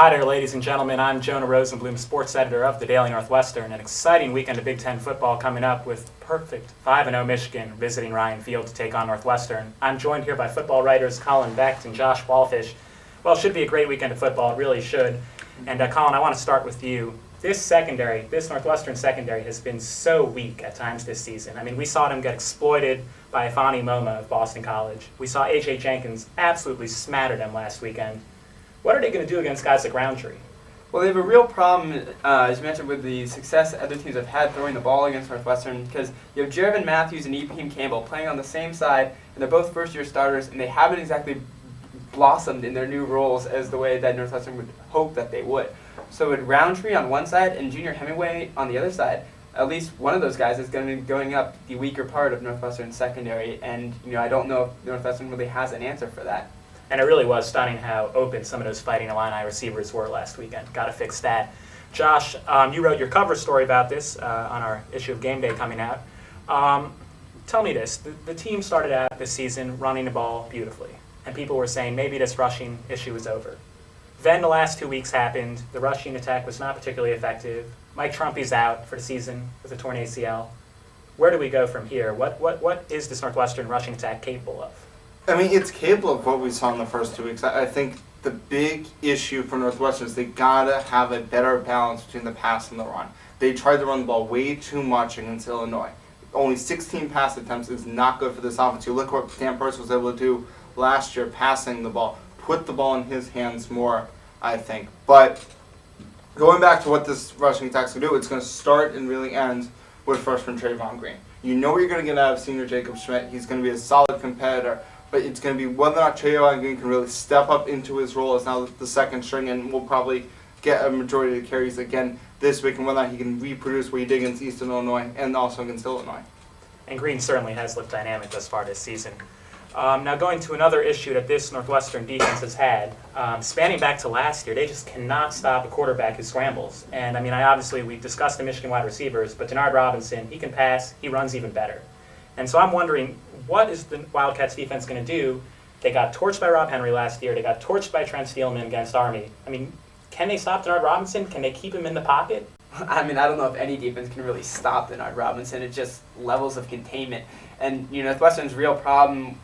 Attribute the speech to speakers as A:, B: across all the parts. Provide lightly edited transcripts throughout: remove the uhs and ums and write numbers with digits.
A: Hi there, ladies and gentlemen. I'm Jonah Rosenblum, sports editor of the Daily Northwestern. An exciting weekend of Big Ten football coming up with perfect 5-0 Michigan visiting Ryan Field to take on Northwestern. I'm joined here by football writers Colin Becht and Josh Wallfish. Well, it should be a great weekend of football. It really should. And Colin, I want to start with you. This Northwestern secondary has been so weak at times this season. I mean, we saw them get exploited by Ifeani Moma of Boston College. We saw A.J. Jenkins absolutely smatter them last weekend. What are they going to do against guys like Roundtree?
B: Well, they have a real problem, as you mentioned, with the success other teams have had throwing the ball against Northwestern, because you have Jervin Matthews and Ibrahim Campbell playing on the same side, and they're both first-year starters, and they haven't exactly blossomed in their new roles as the way that Northwestern would hope that they would. So with Roundtree on one side and Junior Hemingway on the other side, at least one of those guys is going to be going up the weaker part of Northwestern's secondary, and I don't know if Northwestern really has an answer for that.
A: And it really was stunning how open some of those Fighting Illini receivers were last weekend. Got to fix that. Josh, you wrote your cover story about this on our issue of Game Day coming out. Tell me this. The team started out this season running the ball beautifully, and people were saying maybe this rushing issue is over. Then the last 2 weeks happened. The rushing attack was not particularly effective. Mike Trumpy's out for the season with a torn ACL. Where do we go from here? What is this Northwestern rushing attack capable of?
C: I mean, it's capable of what we saw in the first 2 weeks. I think the big issue for Northwestern is they gotta have a better balance between the pass and the run. They tried to run the ball way too much against Illinois. Only 16 pass attempts is not good for this offense. You look what Dan Purse was able to do last year, passing the ball, put the ball in his hands more, I think. But going back to what this rushing attack's going to do, it's going to start and really end with freshman Trayvon Green. You know what you're going to get out of senior Jacob Schmidt. He's going to be a solid competitor. But it's going to be whether or not Trayvon Green can really step up into his role as now the second string and will probably get a majority of the carries again this week, and whether or not he can reproduce what he did against Eastern Illinois and also against Illinois.
A: And Green certainly has looked dynamic thus far this season. Now going to another issue that this Northwestern defense has had, spanning back to last year, they just cannot stop a quarterback who scrambles. And I mean, we discussed the Michigan wide receivers, but Denard Robinson, he can pass, he runs even better. And so I'm wondering, what is the Wildcats defense going to do? They got torched by Rob Henry last year. They got torched by Trent Steelman against Army. I mean, can they stop Denard Robinson? Can they keep him in the pocket?
B: I mean, I don't know if any defense can really stop Denard Robinson. It's just levels of containment. And Northwestern's real problem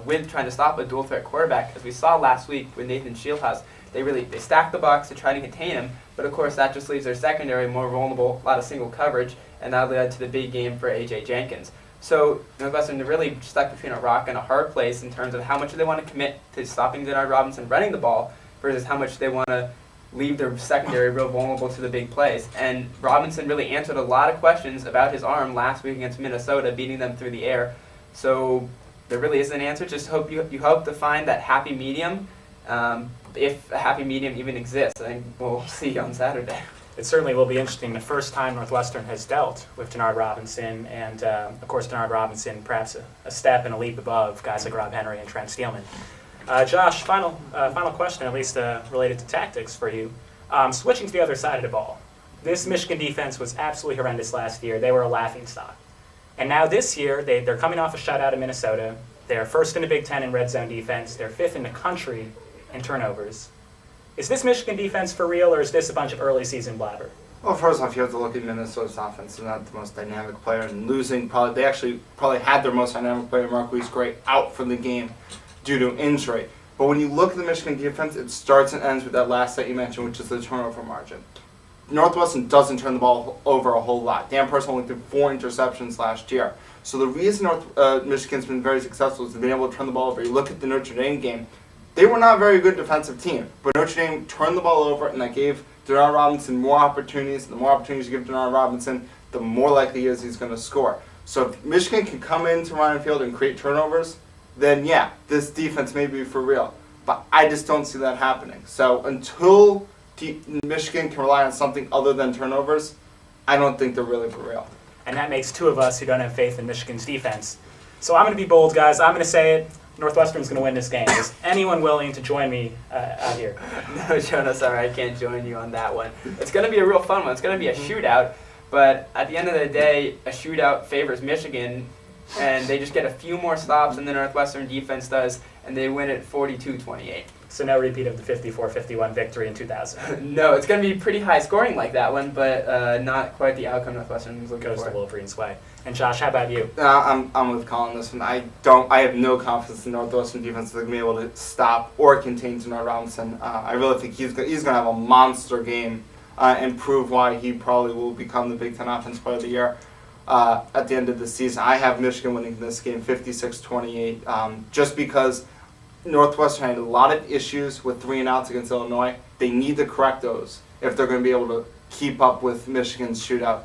B: with trying to stop a dual-threat quarterback, as we saw last week with Nathan Shieldhouse, they stacked the box to try to contain him, but of course that just leaves their secondary more vulnerable, a lot of single coverage, and that led to the big game for A.J. Jenkins. So Northwestern really stuck between a rock and a hard place in terms of how much do they want to commit to stopping Denard Robinson running the ball versus how much they want to leave their secondary real vulnerable to the big plays. And Robinson really answered a lot of questions about his arm last week against Minnesota, beating them through the air. So there really is an answer. Just hope you hope to find that happy medium, if a happy medium even exists. I think we'll see on Saturday.
A: It certainly will be interesting. The first time Northwestern has dealt with Denard Robinson, and of course Denard Robinson perhaps a step and a leap above guys like Rob Henry and Trent Steelman. Josh, final question, at least related to tactics for you. Switching to the other side of the ball, this Michigan defense was absolutely horrendous last year. They were a laughingstock. And now this year, they're coming off a shutout in Minnesota. They're first in the Big Ten in red zone defense. They're fifth in the country in turnovers. Is this Michigan defense for real, or is this a bunch of early season blabber?
C: Well, first off, you have to look at Minnesota's offense. They're not the most dynamic player, and losing they actually had their most dynamic player, Marquise Gray, out for the game due to injury. But when you look at the Michigan defense, it starts and ends with that last set you mentioned, which is the turnover margin. Northwestern doesn't turn the ball over a whole lot. Dan Purse only threw 4 interceptions last year. So the reason Michigan's been very successful is they've been able to turn the ball over. You look at the Notre Dame game, they were not a very good defensive team, but Notre Dame turned the ball over, and that gave Denard Robinson more opportunities. The more opportunities you give Denard Robinson, the more likely he is he's going to score. So if Michigan can come into Ryan Field and create turnovers, then yeah, this defense may be for real. But I just don't see that happening. So until Michigan can rely on something other than turnovers, I don't think they're really for real.
A: And that makes two of us who don't have faith in Michigan's defense. So I'm going to be bold, guys. I'm going to say it. Northwestern's going to win this game. Is anyone willing to join me out here?
B: No, Jonah, sorry, I can't join you on that one. It's going to be a real fun one. It's going to be a shootout, but at the end of the day, a shootout favors Michigan, and they just get a few more stops than the Northwestern defense does, and they win it 42-28.
A: So no repeat of the 54-51 victory in 2000.
B: No, it's going to be pretty high scoring like that one, but not quite the outcome Northwestern was looking
A: Goes
B: for.
A: the Wolverines' way. And Josh, how about you?
C: I'm with Colin this one. I have no confidence in Northwestern defense that they're going to be able to stop or contain Denard Robinson. I really think he's going to have a monster game and prove why he probably will become the Big Ten Offensive Player of the Year at the end of the season. I have Michigan winning this game 56-28 just because Northwestern had a lot of issues with 3-and-outs against Illinois. They need to correct those if they're going to be able to keep up with Michigan's shootout.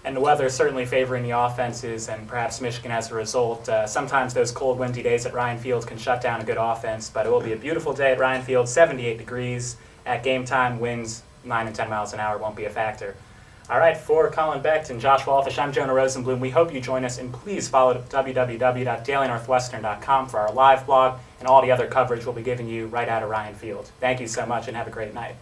A: And the weather is certainly favoring the offenses, and perhaps Michigan as a result. Sometimes those cold, windy days at Ryan Field can shut down a good offense, but it will be a beautiful day at Ryan Field, 78 degrees. At game time, winds 9 and 10 miles an hour won't be a factor. All right, for Colin Becht and Josh Wolfish, I'm Jonah Rosenblum. We hope you join us, and please follow www.dailynorthwestern.com for our live blog and all the other coverage we'll be giving you right out of Ryan Field. Thank you so much, and have a great night.